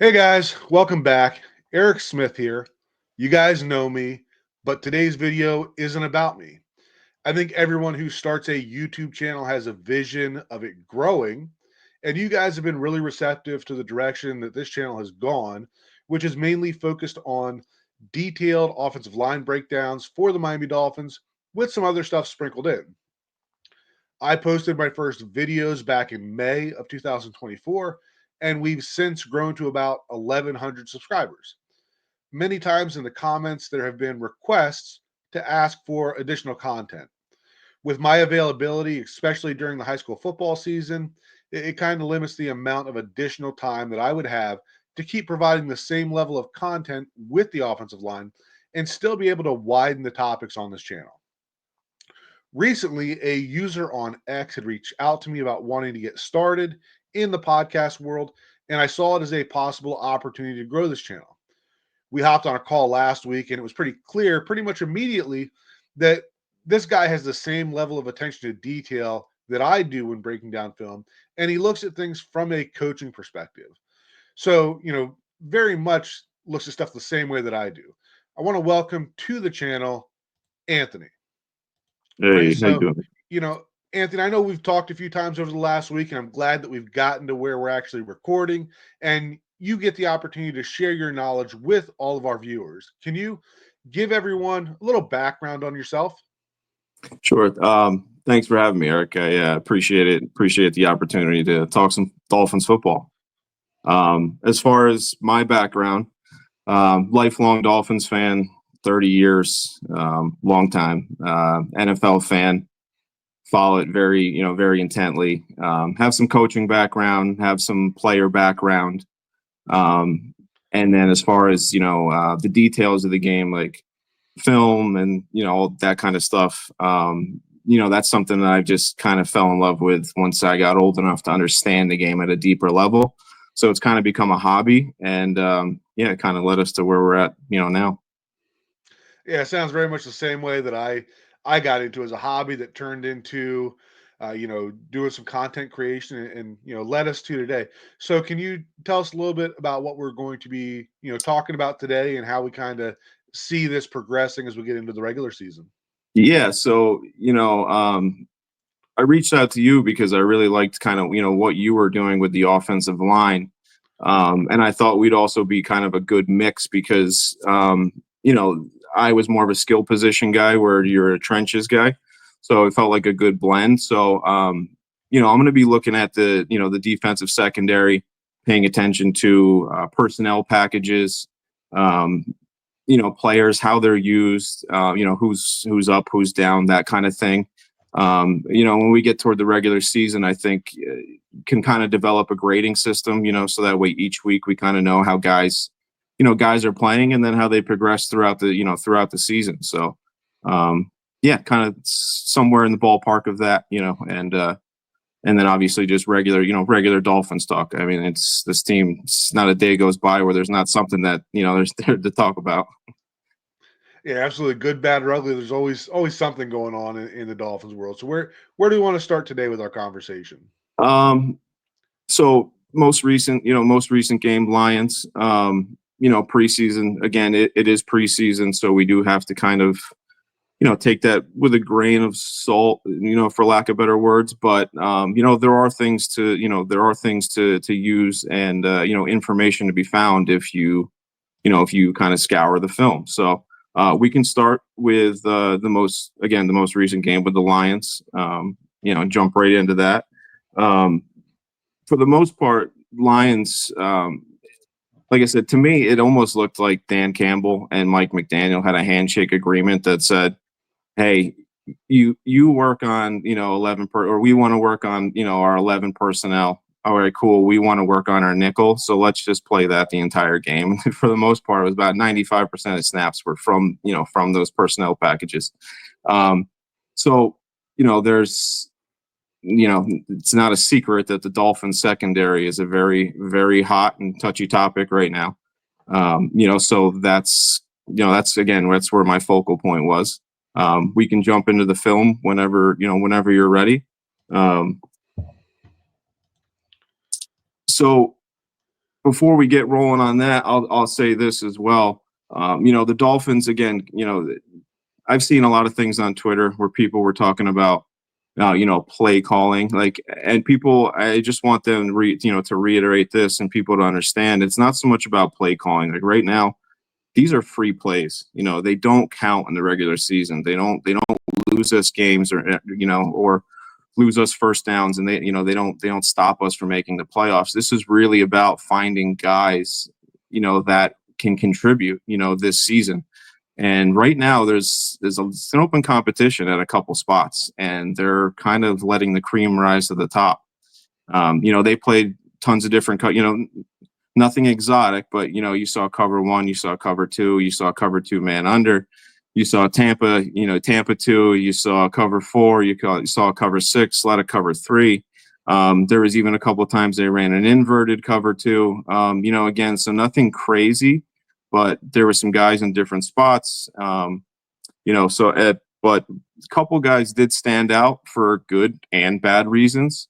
Hey guys, welcome back. Eric Smith here. You guys know me, but today's video isn't about me. I think everyone who starts a YouTube channel has a vision of it growing, and you guys have been really receptive to the direction that this channel has gone, which is mainly focused on detailed offensive line breakdowns for the Miami Dolphins with some other stuff sprinkled in. I posted my first videos back in May of 2024, and we've since grown to about 1,100 subscribers. Many times in the comments, there have been requests to ask for additional content. With my availability, especially during the high school football season, it kind of limits the amount of additional time that I would have to keep providing the same level of content with the offensive line and still be able to widen the topics on this channel. Recently, a user on X had reached out to me about wanting to get started in the podcast world, and I saw it as a possible opportunity to grow this channel. We hopped on a call last week, and it was pretty clear, pretty much immediately, that this guy has the same level of attention to detail that I do when breaking down film, and he looks at things from a coaching perspective. So, very much looks at stuff the same way that I do. I want to welcome to the channel Anthony. Right. Hey, how you So, doing? you know, Anthony, I know we've talked a few times over the last week, and I'm glad that we've gotten to where we're actually recording and you get the opportunity to share your knowledge with all of our viewers. Can you give everyone a little background on yourself? Sure. Thanks for having me, Eric. I appreciate it. Appreciate the opportunity to talk some Dolphins football. As far as my background, lifelong Dolphins fan, 30 years, long time. NFL fan, follow it very intently. Have some coaching background, have some player background. And then as far as, the details of the game, like film and all that kind of stuff, that's something that I just kind of fell in love with once I got old enough to understand the game at a deeper level. So it's kind of become a hobby, and it kind of led us to where we're at now. Yeah, it sounds very much the same way that I got into as a hobby that turned into doing some content creation and led us to today. So can you tell us a little bit about what we're going to be, talking about today and how we kind of see this progressing as we get into the regular season? Yeah, so I reached out to you because I really liked kind of what you were doing with the offensive line, and I thought we'd also be kind of a good mix because I was more of a skill position guy where you're a trenches guy, so it felt like a good blend. So I'm going to be looking at the defensive secondary, paying attention to personnel packages. Players, how they're used, who's up, who's down, that kind of thing. When we get toward the regular season, I think can kind of develop a grading system, so that way each week we kind of know how guys are playing and then how they progress throughout the season. So, kind of somewhere in the ballpark of that, and then obviously just regular Dolphins talk. I mean, it's this team. It's not a day goes by where there's not something that there's there to talk about. Yeah, absolutely. Good, bad, or ugly. There's always something going on in the Dolphins world. So where do we want to start today with our conversation? So most recent game, Lions. Preseason again. It is preseason, so we do have to kind of take that with a grain of salt, for lack of better words. But there are things to use and information to be found if you kind of scour the film. So we can start with the most recent game with the Lions. Jump right into that. For the most part, Lions. Like I said, to me, it almost looked like Dan Campbell and Mike McDaniel had a handshake agreement that said, hey, you work on 11 or we want to work on our 11 personnel. All right, cool. We want to work on our nickel, so let's just play that the entire game. For the most part, it was about 95% of snaps were from those personnel packages. So there's it's not a secret that the Dolphins secondary is a very, very hot and touchy topic right now. So that's where my focal point was. We can jump into the film whenever you're ready. So before we get rolling on that, I'll say this as well. The Dolphins, again, I've seen a lot of things on Twitter where people were talking about, play calling, and people, I just want them to reiterate this and people to understand it's not so much about play calling. Like right now, these are free plays. They don't count in the regular season. They don't lose us games or lose us first downs, and they don't stop us from making the playoffs. This is really about finding guys, that can contribute, this season. And right now there's an open competition at a couple spots, and they're kind of letting the cream rise to the top. They played tons of different, nothing exotic, but you saw cover one, you saw cover two, you saw cover two man under, you saw Tampa, Tampa two, you saw cover four, you saw cover six, a lot of cover three. There was even a couple of times they ran an inverted cover two. Again, so nothing crazy, but there were some guys in different spots. But a couple guys did stand out for good and bad reasons.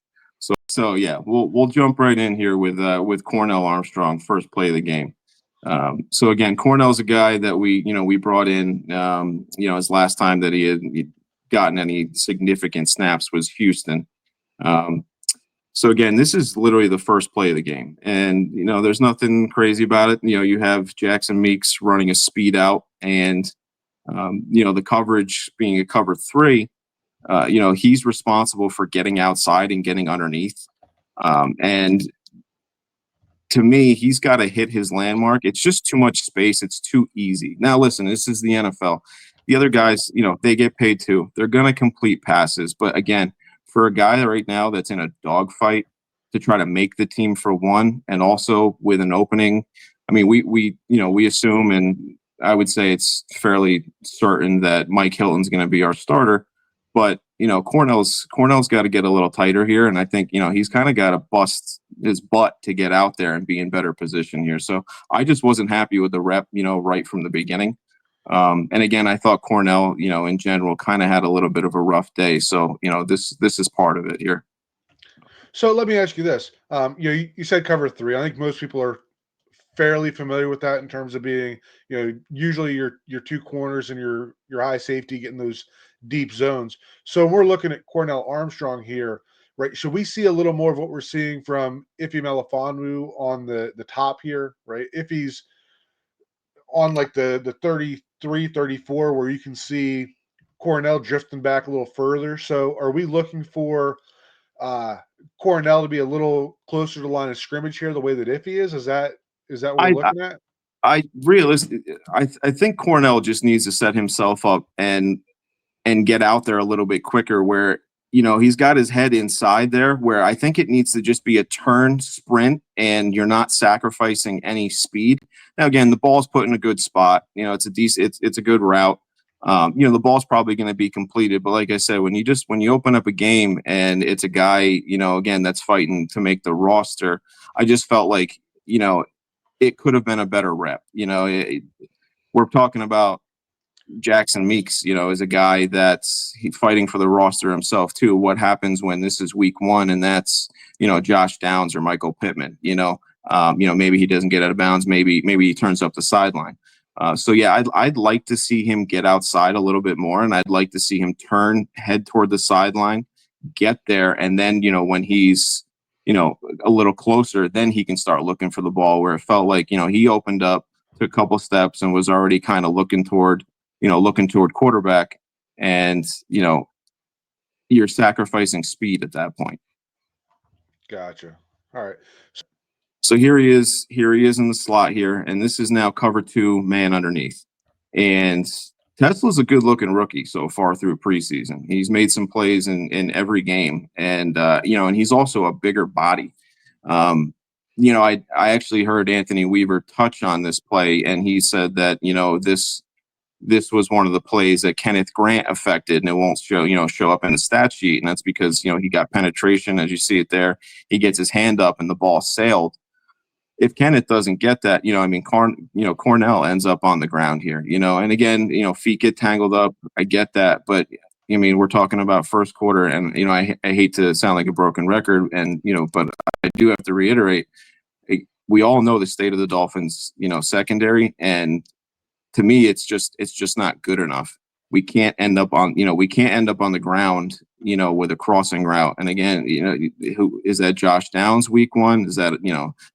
So yeah, we'll jump right in here with Cornell Armstrong, first play of the game. So again, Cornell's a guy that we brought in. His last time that he had gotten any significant snaps was Houston. So again, this is literally the first play of the game, and there's nothing crazy about it. You have Jackson Meeks running a speed out, and the coverage being a cover three. He's responsible for getting outside and getting underneath. And to me, he's got to hit his landmark. It's just too much space. It's too easy. Now, listen, this is the NFL. The other guys, they get paid too. They're going to complete passes. But again, for a guy right now that's in a dogfight to try to make the team for one, and also with an opening, I mean, we assume, and I would say it's fairly certain that Mike Hilton's going to be our starter. But Cornell's got to get a little tighter here, and I think he's kind of got to bust his butt to get out there and be in better position here. So I just wasn't happy with the rep, right from the beginning. And again, I thought Cornell, in general, kind of had a little bit of a rough day. So this is part of it here. So let me ask you this: you said cover three. I think most people are fairly familiar with that in terms of being, usually your two corners and your high safety getting those deep zones. So we're looking at Cornell Armstrong here, right? Should we see a little more of what we're seeing from Ife Melifonwu on the top here, right? If he's on like the 33, 34, where you can see Cornell drifting back a little further. So are we looking for Cornell to be a little closer to the line of scrimmage here, the way that Iffy is? Is that what we're looking at? I think Cornell just needs to set himself up and get out there a little bit quicker, where he's got his head inside there, where I think it needs to just be a turn sprint and you're not sacrificing any speed. Now again, the ball's put in a good spot. It's a decent, it's a good route. The ball's probably going to be completed, but like I said, when you open up a game and it's a guy, again, that's fighting to make the roster, I just felt like, it could have been a better rep. We're talking about Jackson Meeks, is a guy that's fighting for the roster himself too. What happens when this is week one and that's, Josh Downs or Michael Pittman, maybe he doesn't get out of bounds. Maybe he turns up the sideline. So yeah, I'd like to see him get outside a little bit more, and I'd like to see him head toward the sideline, get there. And then, when he's, a little closer, then he can start looking for the ball, where it felt like, he opened up, took a couple steps and was already kind of looking toward quarterback, and you're sacrificing speed at that point. Gotcha. All right. So here he is in the slot here, and this is now cover two man underneath. And Tesla's a good looking rookie so far through preseason. He's made some plays in every game, and and he's also a bigger body. I actually heard Anthony Weaver touch on this play, and he said that this was one of the plays that Kenneth Grant affected, and it won't show up in the stat sheet. And that's because, he got penetration, as you see it there. He gets his hand up and the ball sailed. If Kenneth doesn't get that, Cornell ends up on the ground here, and again, feet get tangled up. I get that. But we're talking about first quarter, and, I hate to sound like a broken record, and, but I do have to reiterate, we all know the state of the Dolphins, secondary, and to me, it's just not good enough. We can't end up on the ground, with a crossing route. And again, who is that? Josh Downs week one? Is that,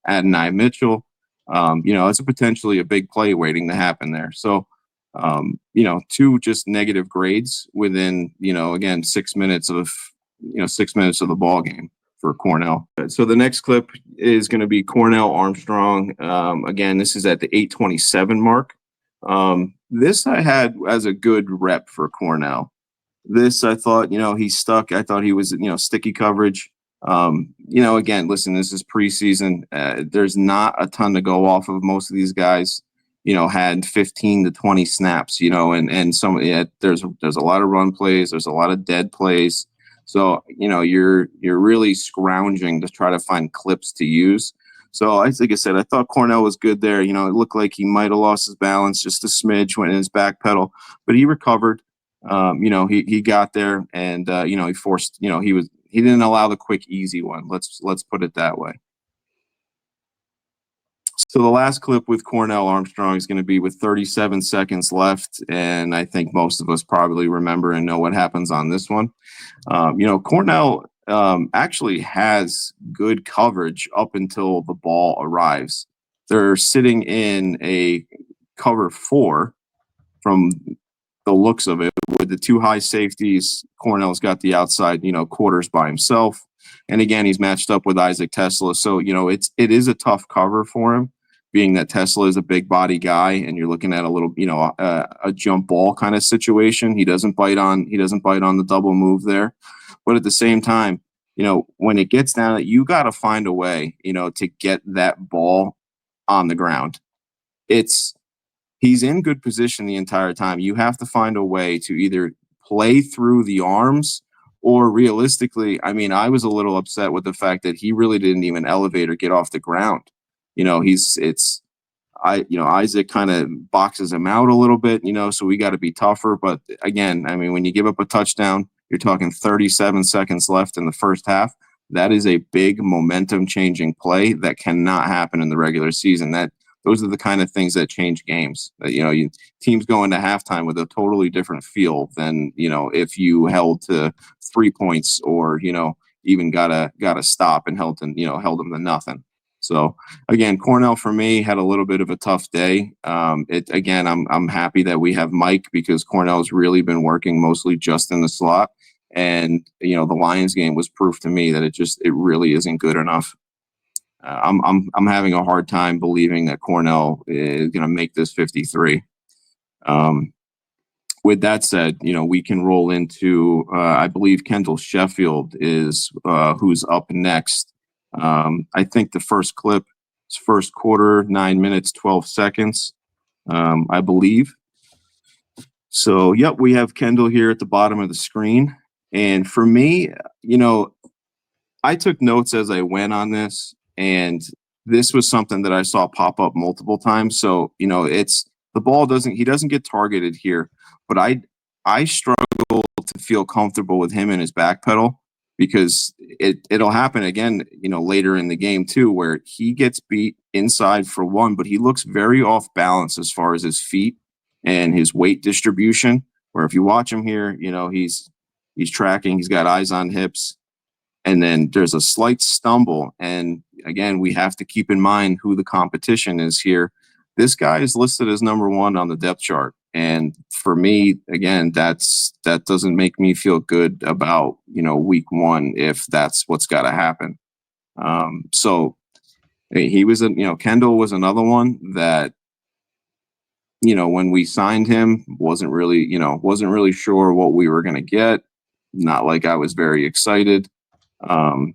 Adonai Mitchell? It's potentially a big play waiting to happen there. So, two just negative grades within, again, 6 minutes of, 6 minutes of the ball game for Cornell. So the next clip is going to be Cornell Armstrong. Again, this is at the 8:27 mark. This I had as a good rep for Cornell. This I thought, he stuck. I thought he was, sticky coverage. Again, listen, this is preseason. There's not a ton to go off of. Most of these guys, had 15 to 20 snaps, and some, there's a lot of run plays. There's a lot of dead plays. So, you're really scrounging to try to find clips to use. So, like I said, I thought Cornell was good there. It looked like he might have lost his balance just a smidge when in his back pedal, but he recovered. He got there, and he forced. He didn't allow the quick, easy one. Let's put it that way. So the last clip with Cornell Armstrong is going to be with 37 seconds left, and I think most of us probably remember and know what happens on this one. Cornell actually has good coverage up until the ball arrives. They're sitting in a cover 4 from the looks of it, with the 2 high safeties. Cornell's got the outside, quarters by himself. And again, he's matched up with Isaac Tesla. So, it is a tough cover for him, being that Tesla is a big body guy, and you're looking at a little, a jump ball kind of situation. He doesn't bite on the double move there. But at the same time, when it gets down, you got to find a way, to get that ball on the ground. He's in good position the entire time. You have to find a way to either play through the arms, or realistically, I was a little upset with the fact that he really didn't even elevate or get off the ground. Isaac kind of boxes him out a little bit, so we got to be tougher. But again, when you give up a touchdown, you're talking 37 seconds left in the first half. That is a big momentum changing play that cannot happen in the regular season. Those are the kind of things that change games. Teams go into halftime with a totally different feel than, if you held to 3 points, or, even got a stop and held them to nothing. So again, Cornell for me had a little bit of a tough day. I'm happy that we have Mike, because Cornell's really been working mostly just in the slot. And, the Lions game was proof to me that it really isn't good enough. I'm having a hard time believing that Cornell is going to make this 53. With that said, we can roll into, I believe Kendall Sheffield is who's up next. I think the first clip is first quarter, 9 minutes, 12 seconds, I believe. So, yep, we have Kendall here at the bottom of the screen. And for me, I took notes as I went on this, and this was something that I saw pop up multiple times. So, it's the ball he doesn't get targeted here, but I struggle to feel comfortable with him in his back pedal, because it'll happen again, later in the game too, where he gets beat inside for one, but he looks very off balance as far as his feet and his weight distribution, where if you watch him here, he's tracking, he's got eyes on hips. And then there's a slight stumble. And again, we have to keep in mind who the competition is here. This guy is listed as number 1 on the depth chart. And for me, again, that doesn't make me feel good about, week 1, if that's what's got to happen. So he was, Kendall was another one that, when we signed him, wasn't really sure what we were going to get. Not like I was very excited. I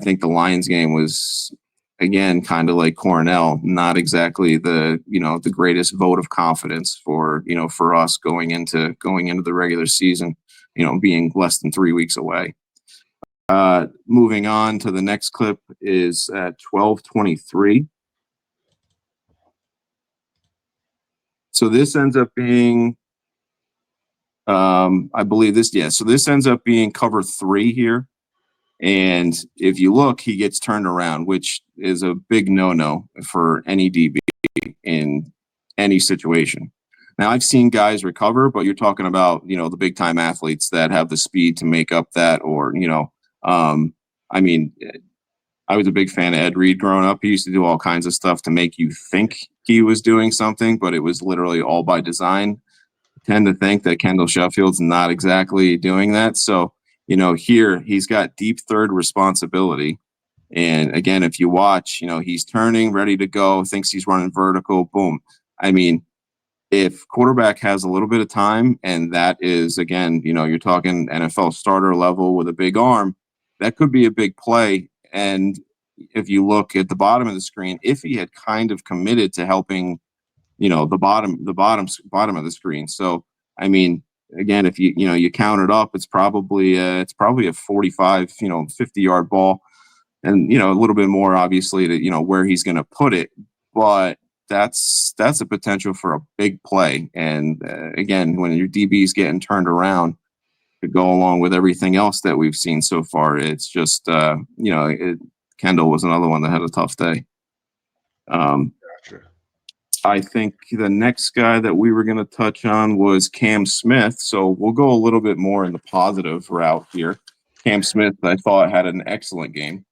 think the Lions game was, again, kind of like Cornell, not exactly the greatest vote of confidence for us going into the regular season, being less than 3 weeks away. Moving on to the next clip is at 12:23. So this ends up being, I believe this, yeah. So this ends up being cover 3 here. And if you look, he gets turned around, which is a big no-no for any DB in any situation. Now, I've seen guys recover, but you're talking about, the big time athletes that have the speed to make up that, or, I mean, I was a big fan of Ed Reed growing up. He used to do all kinds of stuff to make you think he was doing something, but it was literally all by design. I tend to think that Kendall Sheffield's not exactly doing that. So, here he's got deep third responsibility. And again, if you watch, he's turning, ready to go, thinks he's running vertical, boom. I mean, if quarterback has a little bit of time, and that is, again, you're talking NFL starter level with a big arm, that could be a big play. And if you look at the bottom of the screen, if he had kind of committed to helping, the bottom of the screen. So, I mean, again, if you count it up, it's probably a 45, 50-yard ball, and a little bit more obviously to where he's going to put it, but that's a potential for a big play. And again, when your DB is getting turned around to go along with everything else that we've seen so far, it's just Kendall was another one that had a tough day. Gotcha. I think the next guy that we were going to touch on was Cam Smith. So we'll go a little bit more in the positive route here. Cam Smith, I thought, had an excellent game.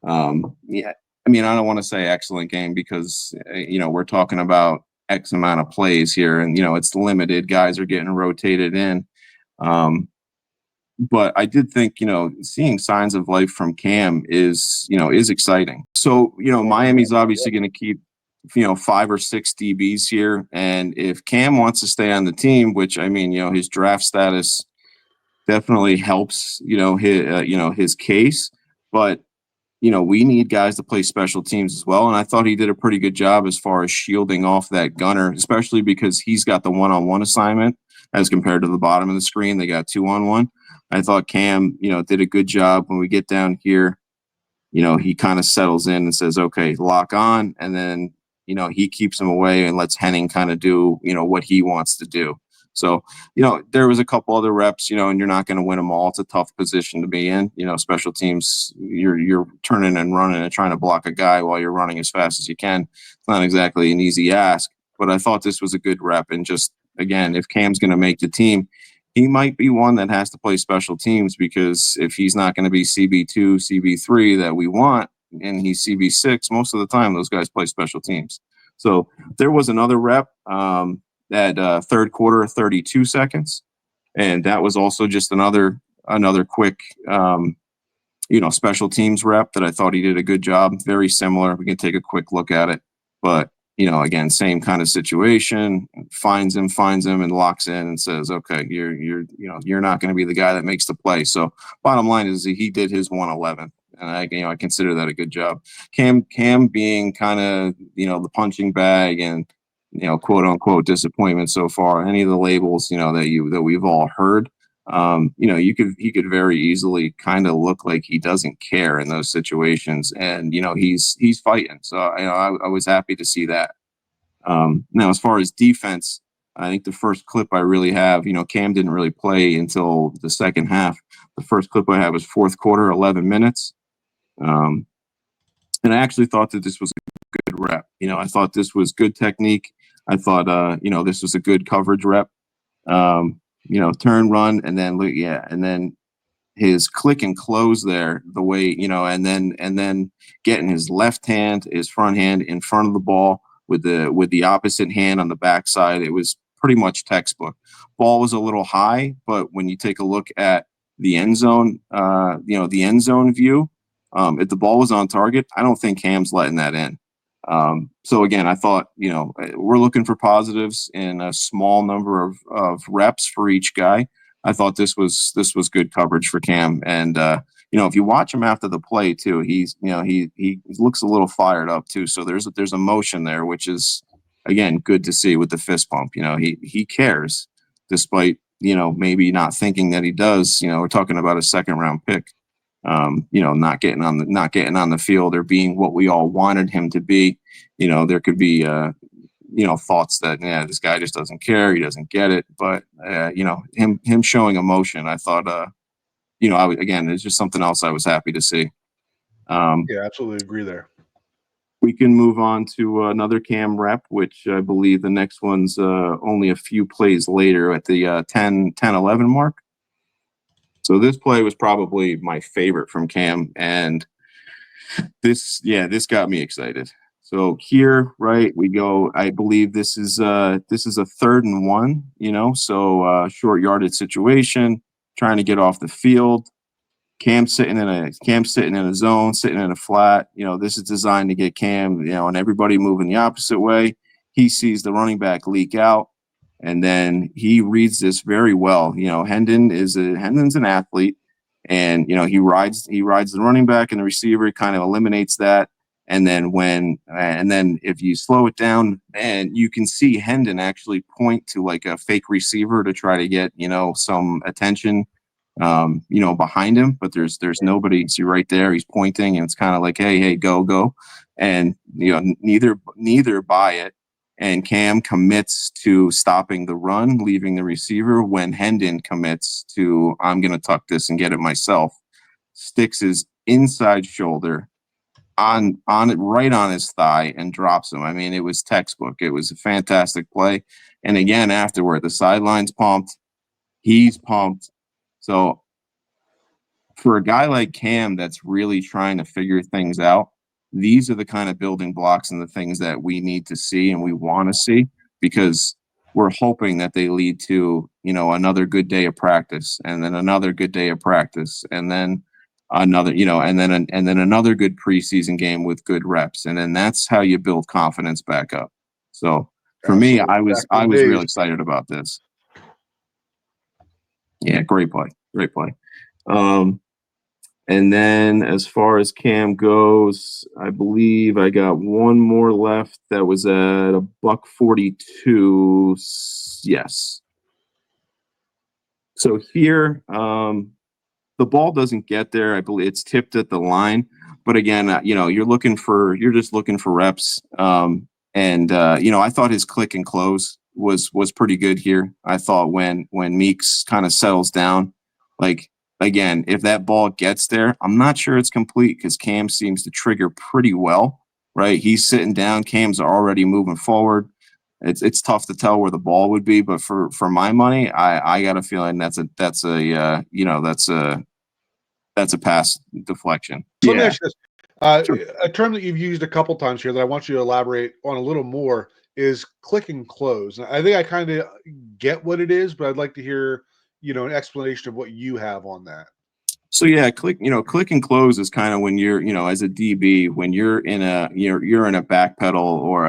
Yeah, I mean, I don't want to say excellent game because, we're talking about X amount of plays here, and, it's limited. Guys are getting rotated in. But I did think, seeing signs of life from Cam is exciting. So, Miami's obviously going to keep, 5 or 6 DBs here. And if Cam wants to stay on the team, which, I mean, his draft status definitely helps, his case. But, we need guys to play special teams as well. And I thought he did a pretty good job as far as shielding off that gunner, especially because he's got the one-on-one assignment as compared to the bottom of the screen. They got 2-on-1. I thought Cam, did a good job. When we get down here, he kind of settles in and says, okay, lock on. And then, he keeps him away and lets Henning kind of do, what he wants to do. So, there was a couple other reps, and you're not going to win them all. It's a tough position to be in. Special teams, you're turning and running and trying to block a guy while you're running as fast as you can. It's not exactly an easy ask, but I thought this was a good rep. And just, again, if Cam's going to make the team, he might be one that has to play special teams, because if he's not going to be CB2, CB3 that we want, and he's CB6, most of the time those guys play special teams. So there was another rep at third quarter, 32 seconds. And that was also just another quick, special teams rep that I thought he did a good job. Very similar. We can take a quick look at it. But, again, same kind of situation, finds him and locks in and says, okay, you're not going to be the guy that makes the play. So bottom line is he did his 111. And I consider that a good job. Cam being kind of, the punching bag and, quote unquote disappointment so far, any of the labels, that we've all heard, he could very easily kind of look like he doesn't care in those situations. And, he's fighting. So, I was happy to see that. Now, as far as defense, I think the first clip I really have, Cam didn't really play until the second half. The first clip I have was fourth quarter, 11 minutes. And I actually thought that this was a good rep. I thought this was good technique. I thought, this was a good coverage rep. Turn, run, and then and then his click and close there, the way, and then getting his left hand, his front hand in front of the ball with the opposite hand on the backside. It was pretty much textbook. Ball was a little high, but when you take a look at the end zone, the end zone view, if the ball was on target, I don't think Cam's letting that in. So again, I thought, we're looking for positives in a small number of reps for each guy. I thought this was good coverage for Cam. And, if you watch him after the play too, he's, he looks a little fired up too. So there's emotion there, which is, again, good to see with the fist pump. He cares despite, maybe not thinking that he does. We're talking about a second round pick. Not getting on the field or being what we all wanted him to be. There could be, thoughts that, this guy just doesn't care. He doesn't get it. But, him showing emotion, I thought again, it's just something else I was happy to see. Yeah, absolutely agree there. We can move on to another Cam rep, which I believe the next one's only a few plays later at the 10-11 mark. So this play was probably my favorite from Cam, and this got me excited. So here, right, we go. I believe this is a 3rd and 1, so short yardage situation, trying to get off the field. Cam's sitting in a zone, sitting in a flat. This is designed to get Cam, and everybody moving the opposite way. He sees the running back leak out, and then he reads this very well. Hendon's an athlete, and he rides the running back and the receiver, kind of eliminates that. And then if you slow it down, and you can see Hendon actually point to like a fake receiver to try to get some attention behind him, but there's nobody. See right there, he's pointing, and it's kind of like, hey, go, and neither buy it. And Cam commits to stopping the run, leaving the receiver, when Hendon commits to, I'm going to tuck this and get it myself. Sticks his inside shoulder on it, right on his thigh, and drops him. I mean, it was textbook. It was a fantastic play. And again, afterward, the sideline's pumped. He's pumped. So for a guy like Cam that's really trying to figure things out, these are the kind of building blocks and the things that we need to see and we want to see, because we're hoping that they lead to, another good day of practice, and then another good day of practice, and then another, and then another good preseason game with good reps. And then that's how you build confidence back up. So for me, I was really excited about this. Yeah, great play. And then as far as Cam goes, I believe I got one more left that was at $142. Yes. So here, the ball doesn't get there. I believe it's tipped at the line. But again, you're just looking for reps. I thought his click and close was pretty good here. I thought when Meeks kind of settles down, like, again, if that ball gets there, I'm not sure it's complete, because Cam seems to trigger pretty well, right? He's sitting down. Cam's already moving forward. It's tough to tell where the ball would be, but for my money, I got a feeling that's a pass deflection. So let me ask you this. Sure. A term that you've used a couple times here that I want you to elaborate on a little more is click and close. I think I kind of get what it is, but I'd like to hear, an explanation of what you have on that. So yeah, click and close is kind of when you're, as a DB, when you're in a back pedal, or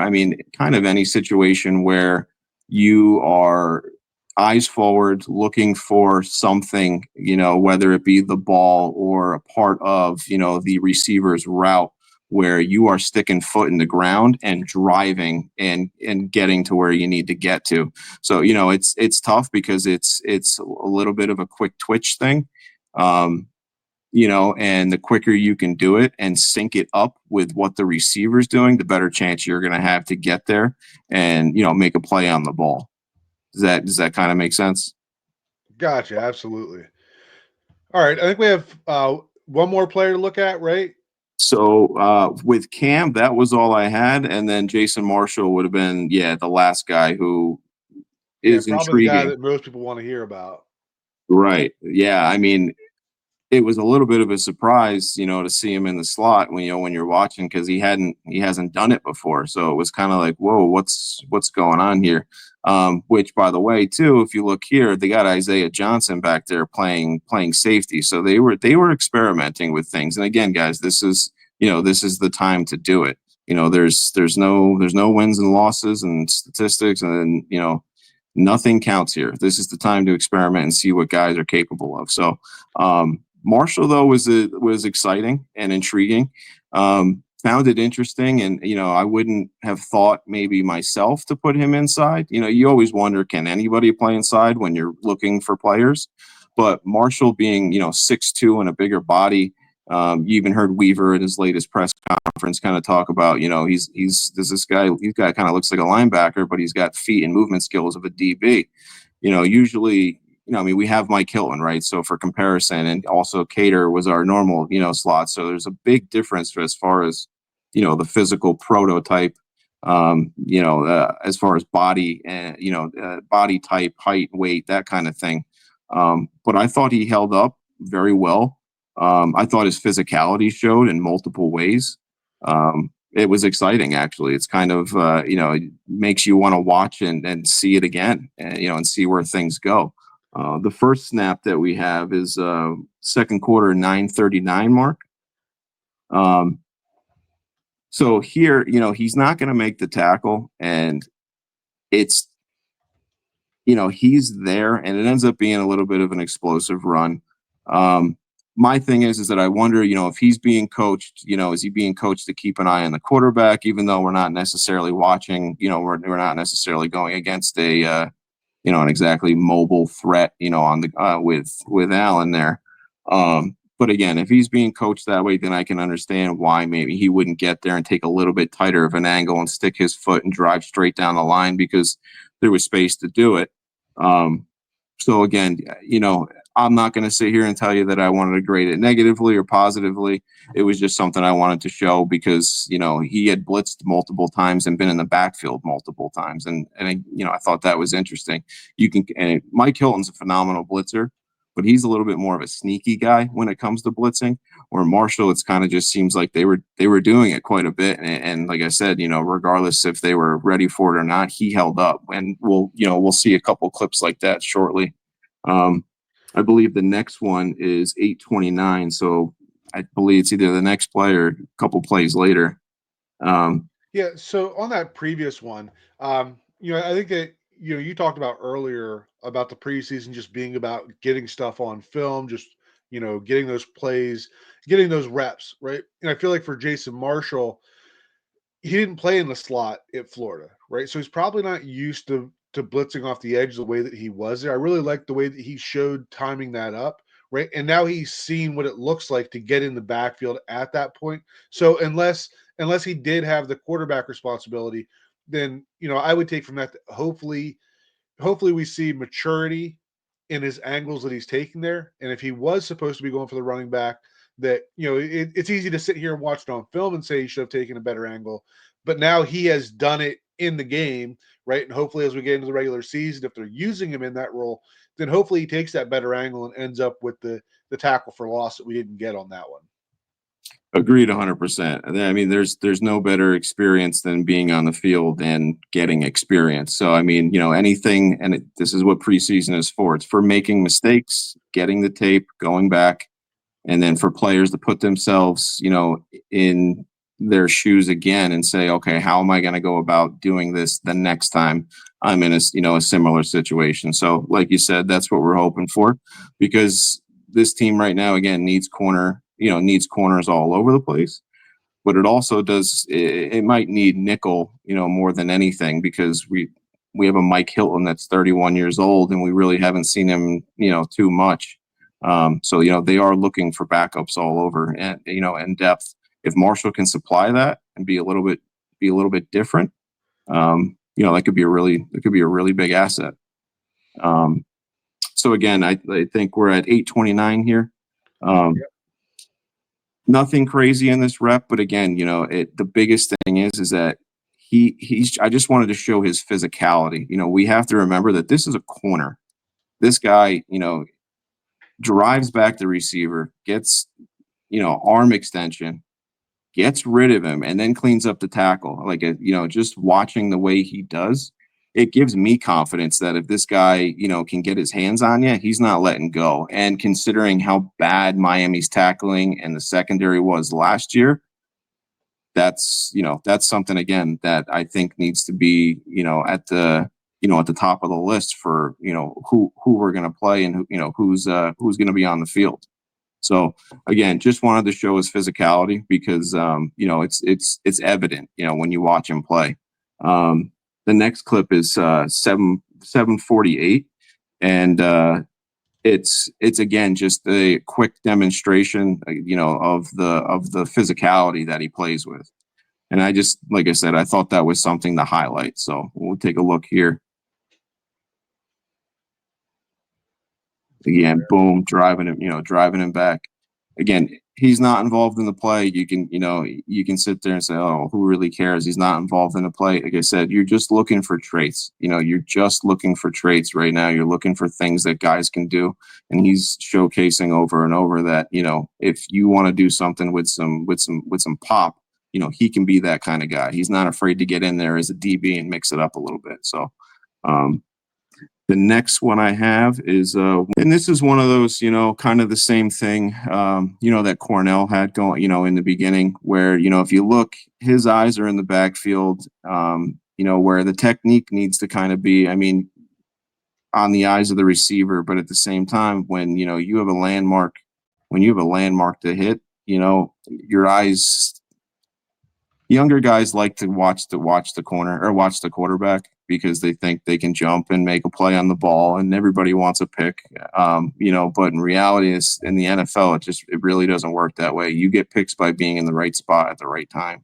kind of any situation where you are eyes forward looking for something, whether it be the ball or a part of, the receiver's route, where you are sticking foot in the ground and driving and getting to where you need to get to. So, it's tough because it's a little bit of a quick twitch thing. And the quicker you can do it and sync it up with what the receiver's doing, the better chance you're going to have to get there and, make a play on the ball. Does that kind of make sense? Gotcha. Absolutely. All right. I think we have one more player to look at, right? So with Cam, that was all I had. And then Jason Marshall would have been, the last guy who is probably intriguing. The guy that most people want to hear about. Right. Yeah. It was a little bit of a surprise, to see him in the slot when you're watching, because he hasn't done it before. So it was kind of like, whoa, what's going on here? Which, by the way, too, if you look here, they got Isaiah Johnson back there playing safety. So they were experimenting with things. And again, guys, this is the time to do it. There's no wins and losses and statistics, and nothing counts here. This is the time to experiment and see what guys are capable of. So Marshall, though, was exciting and intriguing. Found it interesting, and I wouldn't have thought maybe myself to put him inside. You always wonder, can anybody play inside when you're looking for players? But Marshall being 6'2" and a bigger body, you even heard Weaver in his latest press conference kind of talk about this guy kind of looks like a linebacker, but he's got feet and movement skills of a DB. Usually I mean, we have Mike Hilton, right? So for comparison, and also Cater was our normal, slot. So there's a big difference as far as, the physical prototype, as far as body and, body type, height, weight, that kind of thing. But I thought he held up very well. I thought his physicality showed in multiple ways. It was exciting, actually. It's kind of, it makes you want to watch and see it again, and see where things go. The first snap that we have is second quarter 9:39 mark. So here, he's not going to make the tackle, and it's, he's there, and it ends up being a little bit of an explosive run. My thing is that I wonder, if he's being coached, is he being coached to keep an eye on the quarterback, even though we're not necessarily watching, we're not necessarily going against a, an exactly mobile threat, on the with Allen there. But again, if he's being coached that way, then I can understand why maybe he wouldn't get there and take a little bit tighter of an angle and stick his foot and drive straight down the line because there was space to do it. So again, I'm not going to sit here and tell you that I wanted to grade it negatively or positively. It was just something I wanted to show because, he had blitzed multiple times and been in the backfield multiple times. And I thought that was interesting. And Mike Hilton's a phenomenal blitzer, but he's a little bit more of a sneaky guy when it comes to blitzing. Where Marshall, it's kind of just seems like they were doing it quite a bit. And like I said, regardless if they were ready for it or not, he held up. And we'll see a couple clips like that shortly. I believe the next one is 8:29. So I believe it's either the next play or a couple plays later. Yeah. So on that previous one, I think that you talked about earlier about the preseason just being about getting stuff on film, just getting those plays, getting those reps, right? And I feel like for Jason Marshall, he didn't play in the slot at Florida, right? So he's probably not used to blitzing off the edge the way that he was there. I really like the way that he showed timing that up, right? And now he's seen what it looks like to get in the backfield at that point. So unless he did have the quarterback responsibility, then I would take from that hopefully we see maturity in his angles that he's taking there. And if he was supposed to be going for the running back, that it's easy to sit here and watch it on film and say he should have taken a better angle, but now he has done it in the game, right? And hopefully as we get into the regular season, if they're using him in that role, then hopefully he takes that better angle and ends up with the tackle for loss that we didn't get on that one. Agreed 100%. I mean, there's no better experience than being on the field and getting experience. So, I mean, anything, and this is what preseason is for. It's for making mistakes, getting the tape, going back, and then for players to put themselves, in their shoes again and say, okay, how am I going to go about doing this the next time I'm in a similar situation? So, like you said, that's what we're hoping for, because this team right now, again, needs corners all over the place, but it also it might need nickel, more than anything, because we have a Mike Hilton that's 31 years old and we really haven't seen him, too much. So, they are looking for backups all over and, in depth. If Marshall can supply that and be a little bit different, that could be a really big asset. So again, I think we're at 8:29 here. Nothing crazy in this rep, but again, the biggest thing is that I just wanted to show his physicality. We have to remember that this is a corner. This guy, drives back the receiver, gets, arm extension, gets rid of him, and then cleans up the tackle. Like, just watching the way he does, it gives me confidence that if this guy, can get his hands on you, he's not letting go. And considering how bad Miami's tackling and the secondary was last year, that's something, again, that I think needs to be, at the top of the list for, who we're going to play and who's going to be on the field. So again, just wanted to show his physicality because it's evident, when you watch him play. The next clip is 7:48, and it's again just a quick demonstration, of the physicality that he plays with. And like I said, I thought that was something to highlight. So we'll take a look here. Again, boom, driving him back. Again, he's not involved in the play. You can sit there and say, oh, who really cares? He's not involved in the play. Like I said, you're just looking for traits. You're just looking for traits right now. You're looking for things that guys can do. And he's showcasing over and over that, if you want to do something with some pop, he can be that kind of guy. He's not afraid to get in there as a DB and mix it up a little bit. So, the next one I have is, and this is one of those, kind of the same thing, that Cornell had going, in the beginning, where, if you look, his eyes are in the backfield, where the technique needs to kind of be, on the eyes of the receiver. But at the same time, when, you have a landmark, to hit, your eyes, younger guys like to watch the corner or watch the quarterback, because they think they can jump and make a play on the ball, and everybody wants a pick. But in reality, in the NFL, it really doesn't work that way. You get picks by being in the right spot at the right time.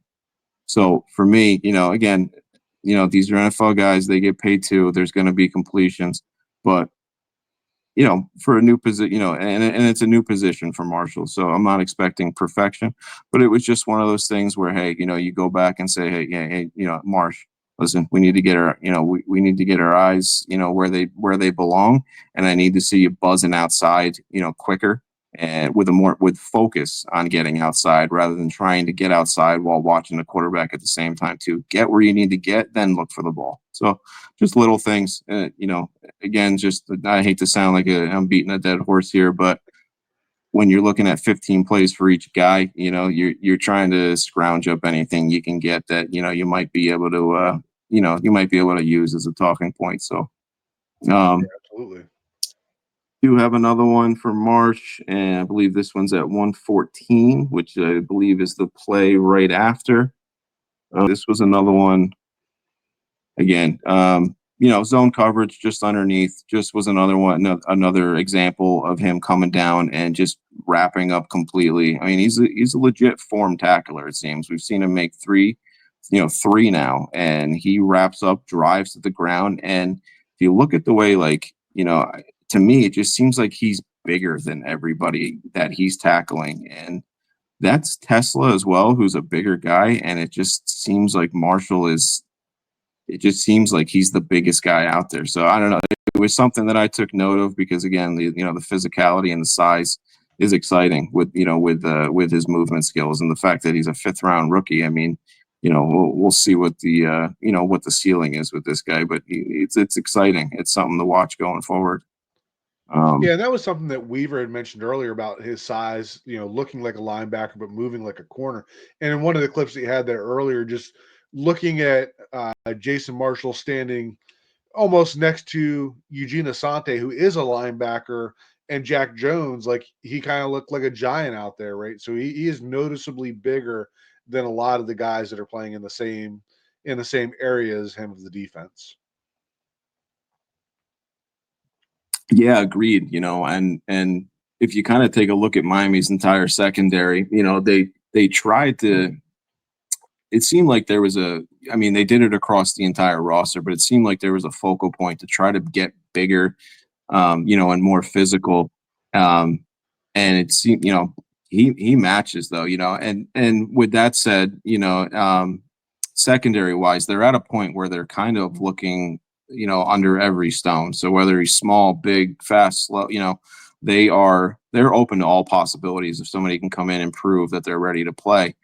So for me, again, these are NFL guys, they get paid too. There's going to be completions, but for a new position, and it's a new position for Marshall. So I'm not expecting perfection, but it was just one of those things where, hey, you go back and say, hey, Marsh, listen, we need to get our, we need to get our eyes, where they belong. And I need to see you buzzing outside, quicker and with focus on getting outside, rather than trying to get outside while watching the quarterback at the same time. To get where you need to get, then look for the ball. So just little things, again, I hate to sound like I'm beating a dead horse here, but when you're looking at 15 plays for each guy, you're trying to scrounge up anything you can get that, you might be able to use as a talking point. So, Absolutely. do have another one for March, and I believe this one's at 114, which I believe is the play right after. This was another one. Again, zone coverage just underneath, just was another one, another example of him coming down and just wrapping up completely. He's a legit form tackler. It seems we've seen him make three now, and he wraps up, drives to the ground. And if you look at the way, to me, it just seems like he's bigger than everybody that he's tackling. And that's Tesla as well, who's a bigger guy. And it just seems like he's the biggest guy out there. So I don't know. It was something that I took note of, because again, the physicality and the size is exciting with his movement skills, and the fact that he's a 5th round rookie. We'll see what the ceiling is with this guy, but it's exciting. It's something to watch going forward. Yeah, and that was something that Weaver had mentioned earlier about his size, looking like a linebacker but moving like a corner. And in one of the clips that you had there earlier, just looking at Jason Marshall standing almost next to Eugene Asante, who is a linebacker, and Jack Jones, like he kind of looked like a giant out there, right? So he is noticeably bigger than a lot of the guys that are playing in the same area as him of the defense. Yeah, agreed. And if you kind of take a look at Miami's entire secondary, they tried to. It seemed like there was they did it across the entire roster, but it seemed like there was a focal point to try to get bigger, and more physical. And it seemed, he matches though, and with that said, secondary wise, they're at a point where they're kind of looking, under every stone. So whether he's small, big, fast, slow, they're open to all possibilities if somebody can come in and prove that they're ready to play.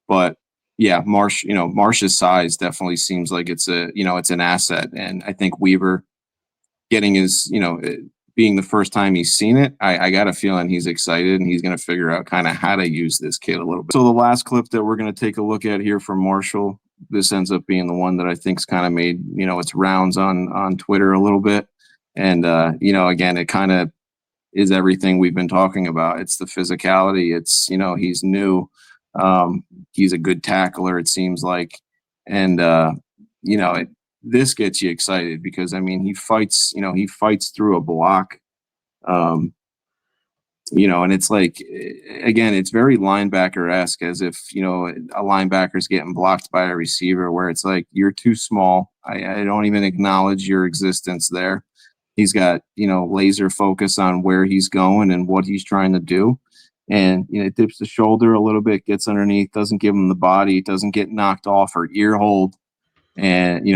But yeah, Marsh's size definitely seems like it's an asset. And I think Weaver getting his, being the first time he's seen it, I got a feeling he's excited, and he's going to figure out kind of how to use this kid a little bit. So the last clip that we're going to take a look at here from Marshall, this ends up being the one that I think's kind of made, its rounds on Twitter a little bit. And, again, it kind of is everything we've been talking about. It's the physicality. It's, he's new. He's a good tackler, it seems like. And, this gets you excited because, he fights through a block. And it's like, again, it's very linebacker-esque, as if, a linebacker's getting blocked by a receiver, where it's like, you're too small. I don't even acknowledge your existence there. He's got, laser focus on where he's going and what he's trying to do. And, dips the shoulder a little bit, gets underneath, doesn't give him the body, doesn't get knocked off or ear hold. And,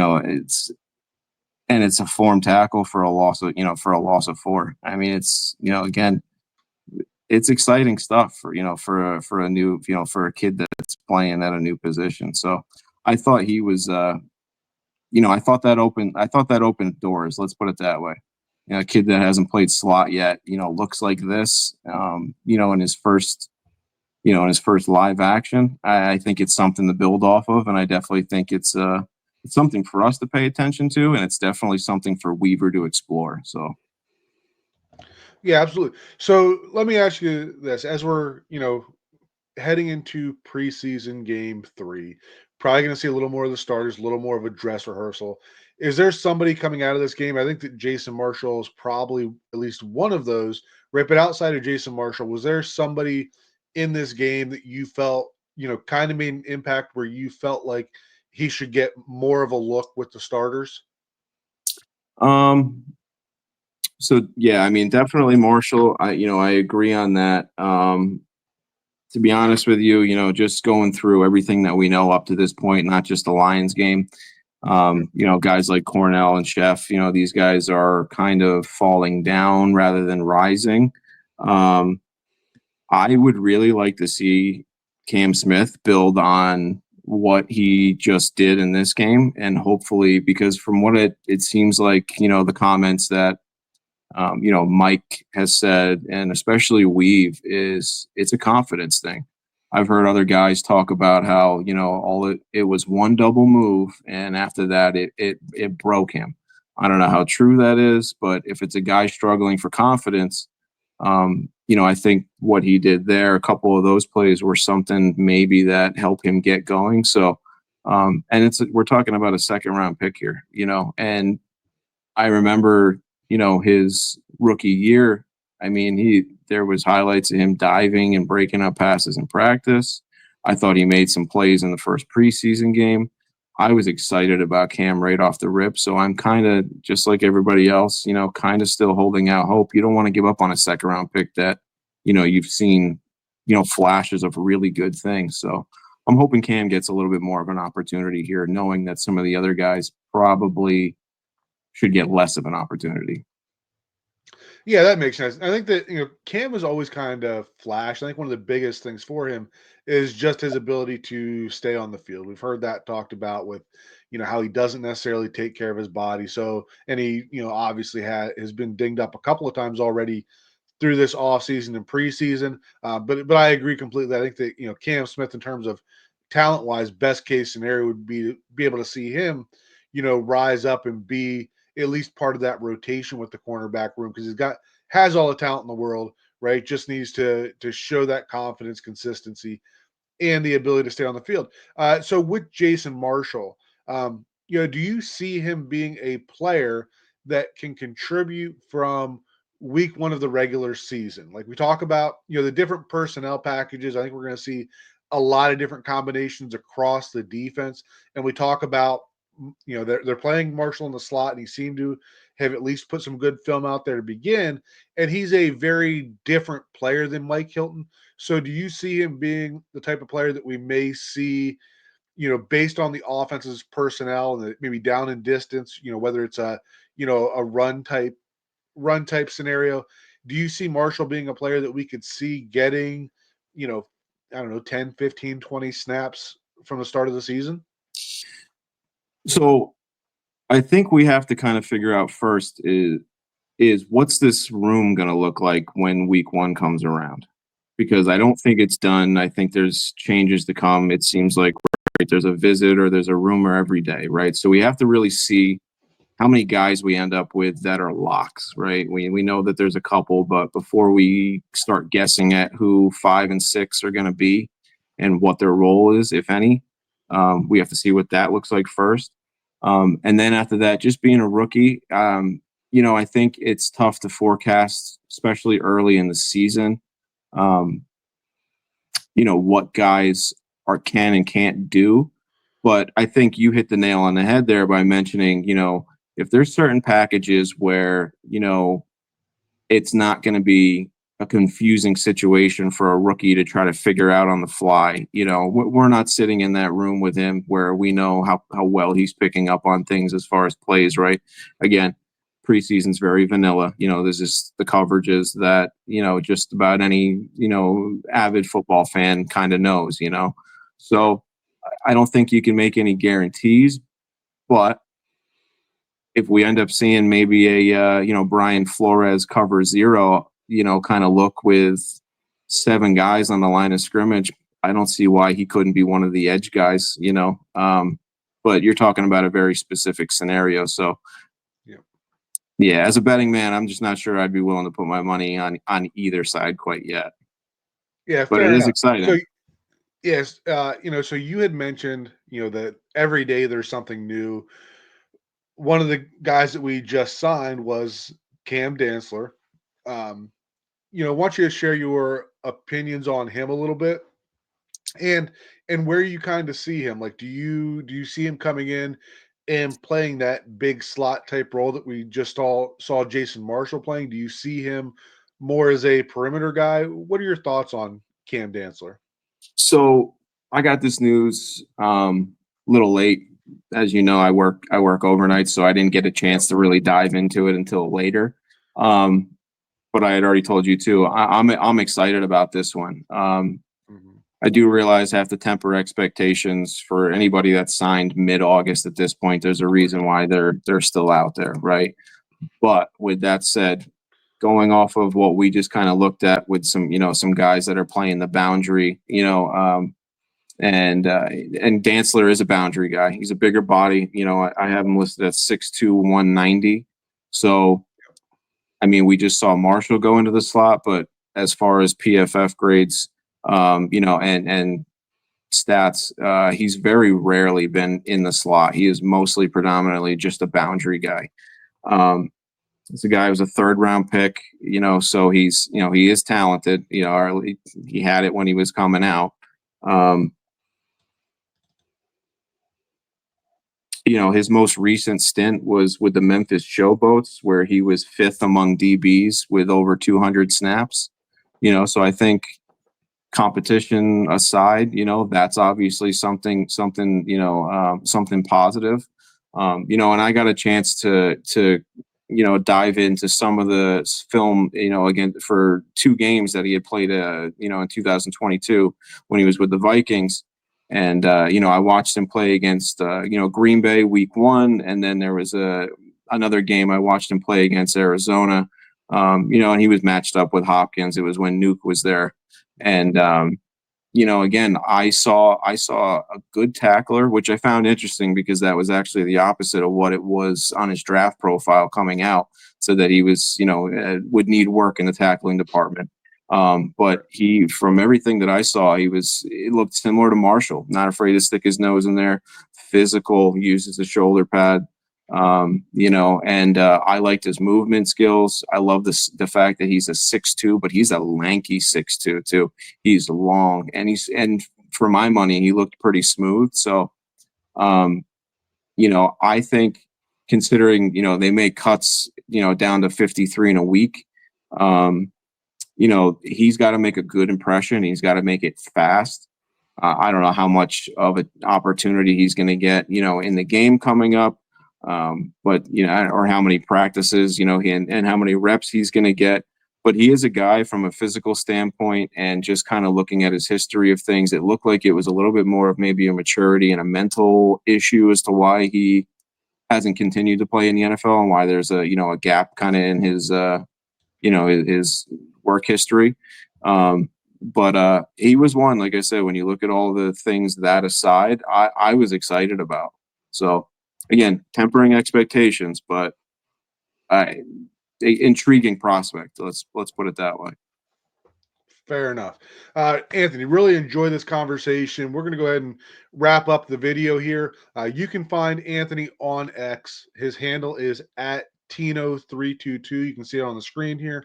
it's a form tackle for a loss of 4. I mean, it's, again, it's exciting stuff for a new, for a kid that's playing at a new position. So I thought he was, I thought that opened doors. Let's put it that way. A kid that hasn't played slot yet, looks like this, in his first, live action. I think it's something to build off of, and I definitely think it's something for us to pay attention to, and it's definitely something for Weaver to explore. So. Yeah, absolutely. So let me ask you this: as we're heading into preseason game 3, probably going to see a little more of the starters, a little more of a dress rehearsal. Is there somebody coming out of this game? I think that Jason Marshall is probably at least one of those, right? But outside of Jason Marshall, was there somebody in this game that you felt, kind of made an impact where you felt like he should get more of a look with the starters? Um, so yeah, I mean, definitely Marshall. I agree on that. To be honest with you, just going through everything that we know up to this point, not just the Lions game, guys like Cornell and Sheff, these guys are kind of falling down rather than rising. I would really like to see Cam Smith build on what he just did in this game, and hopefully, because from what it seems like, the comments that Mike has said, and especially Weave, is it's a confidence thing. I've heard other guys talk about how, it was one double move, and after that it broke him. I don't know how true that is, but if it's a guy struggling for confidence, I think what he did there, a couple of those plays were something maybe that helped him get going. So, and we're talking about a second round pick here, and I remember, his rookie year. I mean, there was highlights of him diving and breaking up passes in practice. I thought he made some plays in the first preseason game. I was excited about Cam right off the rip. So I'm kind of just like everybody else, kind of still holding out hope. You don't want to give up on a second round pick that, you've seen, flashes of really good things. So I'm hoping Cam gets a little bit more of an opportunity here, knowing that some of the other guys probably should get less of an opportunity. Yeah, that makes sense. I think that, Cam has always kind of flashed. I think one of the biggest things for him is just his ability to stay on the field. We've heard that talked about with, how he doesn't necessarily take care of his body. So, and he, obviously has been dinged up a couple of times already through this offseason and preseason. But I agree completely. I think that, Cam Smith, in terms of talent wise, best case scenario would be to be able to see him, rise up and be at least part of that rotation with the cornerback room, because has all the talent in the world, right? Just needs to show that confidence, consistency, and the ability to stay on the field. So with Jason Marshall, do you see him being a player that can contribute from week 1 of the regular season? Like we talk about, the different personnel packages. I think we're going to see a lot of different combinations across the defense. And we talk about, they're playing Marshall in the slot, and he seemed to have at least put some good film out there to begin. And he's a very different player than Mike Hilton. So do you see him being the type of player that we may see, based on the offense's personnel and maybe down in distance, whether it's a run type scenario? Do you see Marshall being a player that we could see getting, I don't know, 10, 15, 20 snaps from the start of the season? So I think we have to kind of figure out first is what's this room going to look like when week 1 comes around? Because I don't think it's done. I think there's changes to come. It seems like, right, there's a visit or there's a rumor every day, right? So we have to really see how many guys we end up with that are locks, right? We know that there's a couple, but before we start guessing at who 5 and 6 are going to be and what their role is, if any, we have to see what that looks like first. And then after that, just being a rookie, I think it's tough to forecast, especially early in the season, what guys can and can't do. But I think you hit the nail on the head there by mentioning, if there's certain packages where, it's not going to be a confusing situation for a rookie to try to figure out on the fly. We're not sitting in that room with him where we know how well he's picking up on things as far as plays, right? Again, preseason's very vanilla. This is the coverages that, just about any, avid football fan kind of knows, So I don't think you can make any guarantees, but if we end up seeing maybe a Brian Flores cover zero, kind of look with 7 guys on the line of scrimmage, I don't see why he couldn't be one of the edge guys, but you're talking about a very specific scenario. So yeah, as a betting man, I'm just not sure I'd be willing to put my money on either side quite yet. Yeah, But fair it is enough. exciting. So yes, so you had mentioned, that every day there's something new. One of the guys that we just signed was Cam Dantzler. Um, I want you to share your opinions on him a little bit, and where you kind of see him. Like, do you see him coming in and playing that big slot type role that we just all saw Jason Marshall playing? Do you see him more as a perimeter guy? What are your thoughts on Cam Dantzler? So I got this news a little late. As you know, I work overnight, so I didn't get a chance to really dive into it until later. But I had already told you too. I'm excited about this one. Mhm. I do realize I have to temper expectations for anybody that's signed mid-August at this point. There's a reason why they're still out there, right? But with that said, going off of what we just kind of looked at with some guys that are playing the boundary, and Dantzler is a boundary guy. He's a bigger body. I have him listed at 6'2", 190. So, I mean, we just saw Marshall go into the slot, but as far as PFF grades, and stats, he's very rarely been in the slot. He is mostly predominantly just a boundary guy. It's a guy who was a 3rd-round pick, so he's, he is talented, or he had it when he was coming out. His most recent stint was with the Memphis Showboats, where he was 5th among DBs with over 200 snaps. So I think, competition aside, that's obviously something positive. And I got a chance to dive into some of the film, again, for 2 games that he had played, in 2022 when he was with the Vikings. And, I watched him play against, Green Bay week 1. And then there was another game I watched him play against Arizona, and he was matched up with Hopkins. It was when Nuke was there. And, again, I saw a good tackler, which I found interesting because that was actually the opposite of what it was on his draft profile coming out. So that he was, would need work in the tackling department. But from everything that I saw, it looked similar to Marshall, not afraid to stick his nose in there, physical, uses the shoulder pad. And I liked his movement skills. I love the fact that he's a 6'2", but he's a lanky 6'2" too. He's long, and for my money, he looked pretty smooth. So, I think, considering, they make cuts, down to 53 in a week, he's got to make a good impression. He's got to make it fast. I don't know how much of an opportunity he's going to get, in the game coming up. But or how many practices, and how many reps he's going to get. But he is a guy from a physical standpoint, and just kind of looking at his history of things, it looked like it was a little bit more of maybe a maturity and a mental issue as to why he hasn't continued to play in the NFL and why there's a gap kind of in his his work history. But he was one, like I said, when you look at all the things that aside, I was excited about. So, again, tempering expectations, but intriguing prospect. Let's put it that way. Fair enough. Anthony, really enjoy this conversation. We're going to go ahead and wrap up the video here. You can find Anthony on X. His handle is at Tino322. You can see it on the screen here.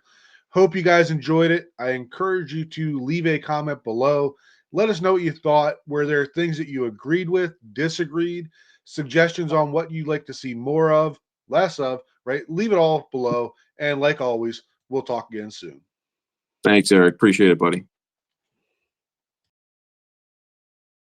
Hope you guys enjoyed it. I encourage you to leave a comment below. Let us know what you thought. Were there things that you agreed with, disagreed, suggestions on what you'd like to see more of? less of, right? Leave it all below. And like always, we'll talk again soon. Thanks, Eric. Appreciate it, buddy.